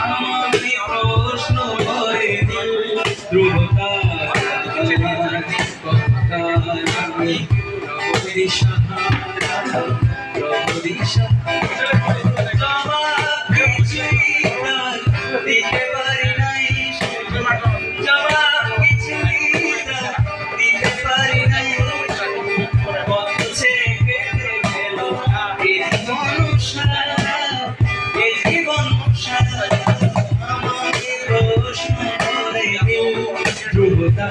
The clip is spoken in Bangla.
আমি প্রশ্ন করে ধ্রুবতা দিতে পারি নাই জবাব কিছুই দিতে পারি নাই বলছে কেটে গেল এই জীবন সারা আমাকে প্রশ্ন করে ধ্রুবতা